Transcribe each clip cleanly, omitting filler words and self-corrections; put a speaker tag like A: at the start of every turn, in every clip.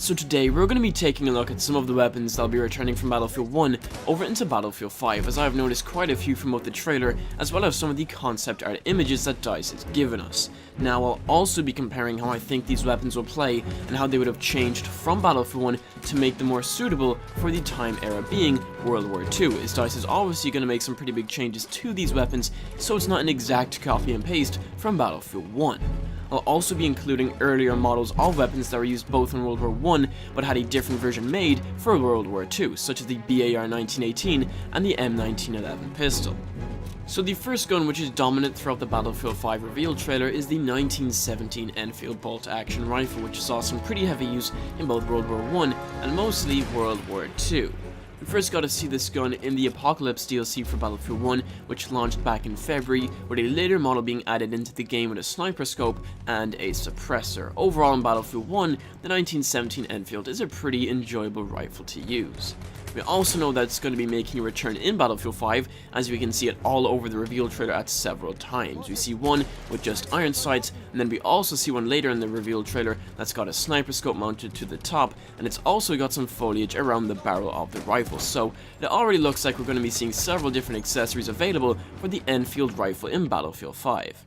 A: So today we're going to be taking a look at some of the weapons that will be returning from Battlefield 1 over into Battlefield 5, as I've noticed quite a few from both the trailer as well as some of the concept art images that DICE has given us. Now I'll also be comparing how I think these weapons will play and how they would have changed from Battlefield 1 to make them more suitable for the time era being World War II, as DICE is obviously going to make some pretty big changes to these weapons, so it's not an exact copy and paste from Battlefield 1. I'll also be including earlier models of weapons that were used both in World War I but had a different version made for World War II, such as the BAR 1918 and the M1911 pistol. So the first gun which is dominant throughout the Battlefield 5 reveal trailer is the 1917 Enfield bolt-action rifle, which saw some pretty heavy use in both World War I and mostly World War II. We first got to see this gun in the Apocalypse DLC for Battlefield 1, which launched back in February, with a later model being added into the game with a sniper scope and a suppressor. Overall in Battlefield 1, the 1917 Enfield is a pretty enjoyable rifle to use. We also know that it's going to be making a return in Battlefield 5, as we can see it all over the reveal trailer at several times. We see one with just iron sights, and then we also see one later in the reveal trailer that's got a sniper scope mounted to the top, and it's also got some foliage around the barrel of the rifle. So it already looks like we're going to be seeing several different accessories available for the Enfield rifle in Battlefield 5.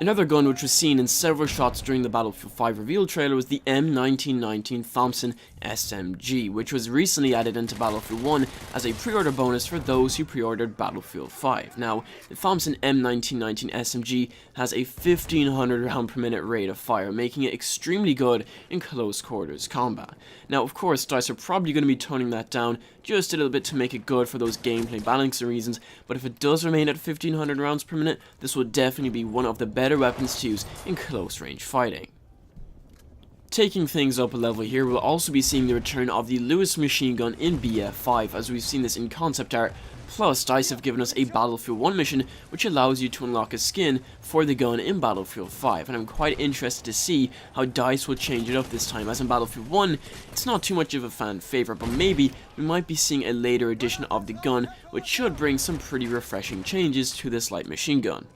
A: Another gun which was seen in several shots during the Battlefield 5 reveal trailer was the M1919 Thompson SMG, which was recently added into Battlefield 1 as a pre-order bonus for those who pre-ordered Battlefield 5. Now, the Thompson M1919 SMG has a 1500 round per minute rate of fire, making it extremely good in close quarters combat. Now, of course, DICE are probably going to be toning that down just a little bit to make it good for those gameplay balancing reasons, but if it does remain at 1500 rounds per minute, this will definitely be one of the better weapons to use in close range fighting. Taking things up a level here, we'll also be seeing the return of the Luas machine gun in BF5, as we've seen this in concept art. Plus, DICE have given us a Battlefield 1 mission which allows you to unlock a skin for the gun in Battlefield 5, and I'm quite interested to see how DICE will change it up this time, as in Battlefield 1 it's not too much of a fan favorite, but maybe we might be seeing a later edition of the gun which should bring some pretty refreshing changes to this light machine gun.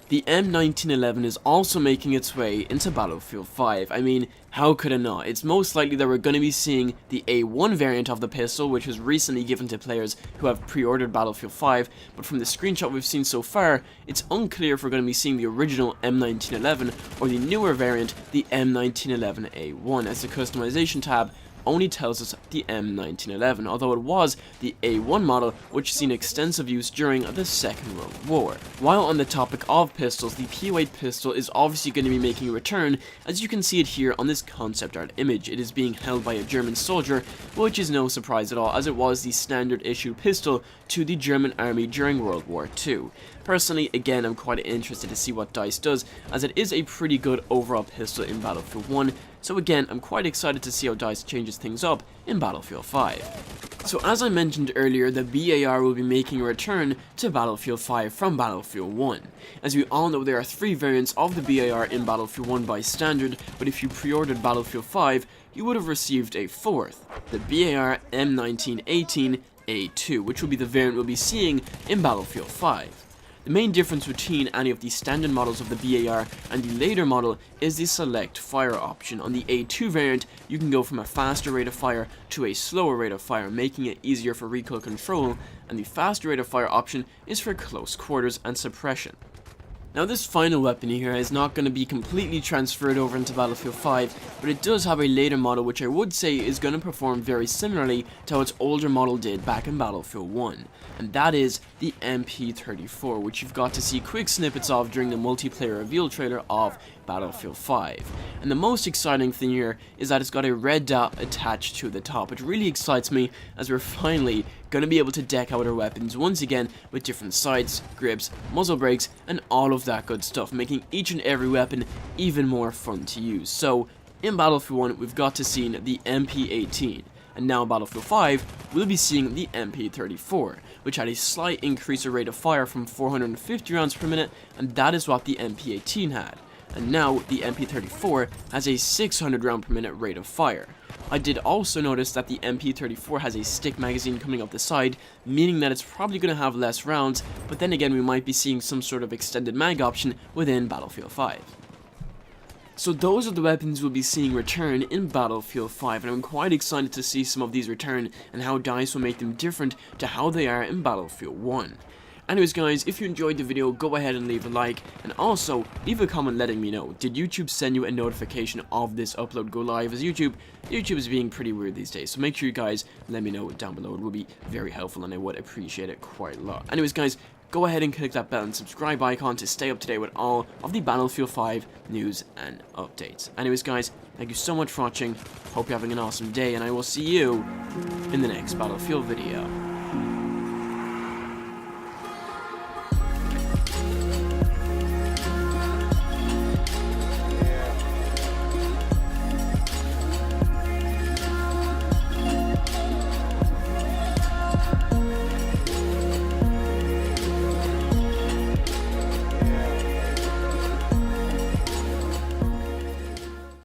A: The M1911 is also making its way into Battlefield 5. I mean, how could it not? It's most likely that we're going to be seeing the A1 variant of the pistol, which was recently given to players who have pre-ordered Battlefield 5, but from the screenshot we've seen so far, it's unclear if we're going to be seeing the original M1911 or the newer variant, the M1911A1, as the customization tab only tells us the M1911, although it was the A1 model which seen extensive use during the Second World War. While on the topic of pistols, the P08 pistol is obviously going to be making a return, as you can see it here on this concept art image. It is being held by a German soldier, which is no surprise at all, as it was the standard issue pistol to the German army during World War II. Personally, again, I'm quite interested to see what DICE does, as it is a pretty good overall pistol in Battlefield 1, so again, I'm quite excited to see how DICE changes things up in Battlefield 5. So as I mentioned earlier, the BAR will be making a return to Battlefield 5 from Battlefield 1. As we all know, there are 3 variants of the BAR in Battlefield 1 by standard, but if you pre-ordered Battlefield 5, you would have received a 4th, the BAR M1918A2, which will be the variant we'll be seeing in Battlefield 5. The main difference between any of the standard models of the BAR and the later model is the select fire option. On the A2 variant, you can go from a faster rate of fire to a slower rate of fire, making it easier for recoil control, and the faster rate of fire option is for close quarters and suppression. Now this final weapon here is not going to be completely transferred over into Battlefield 5, but it does have a later model which I would say is going to perform very similarly to how its older model did back in Battlefield 1, and that is the MP34, which you've got to see quick snippets of during the multiplayer reveal trailer of Battlefield 5. And the most exciting thing here is that it's got a red dot attached to the top. It really excites me, as we're finally going to be able to deck out our weapons once again with different sights, grips, muzzle brakes, and all of that good stuff, making each and every weapon even more fun to use. So in Battlefield 1 we've got to see the MP18, and now in Battlefield 5 we'll be seeing the MP34, which had a slight increase in rate of fire from 450 rounds per minute, and that is what the MP18 had. And now the MP34 has a 600 round per minute rate of fire. I did also notice that the MP34 has a stick magazine coming up the side, meaning that it's probably going to have less rounds, but then again we might be seeing some sort of extended mag option within Battlefield 5. So those are the weapons we'll be seeing return in Battlefield 5, and I'm quite excited to see some of these return and how DICE will make them different to how they are in Battlefield 1. Anyways guys, if you enjoyed the video, go ahead and leave a like, and also leave a comment letting me know, did YouTube send you a notification of this upload go live, as YouTube is being pretty weird these days, so make sure you guys let me know down below. It will be very helpful and I would appreciate it quite a lot. Anyways guys, go ahead and click that bell and subscribe icon to stay up to date with all of the Battlefield 5 news and updates. Anyways guys, thank you so much for watching, hope you're having an awesome day, and I will see you in the next Battlefield video.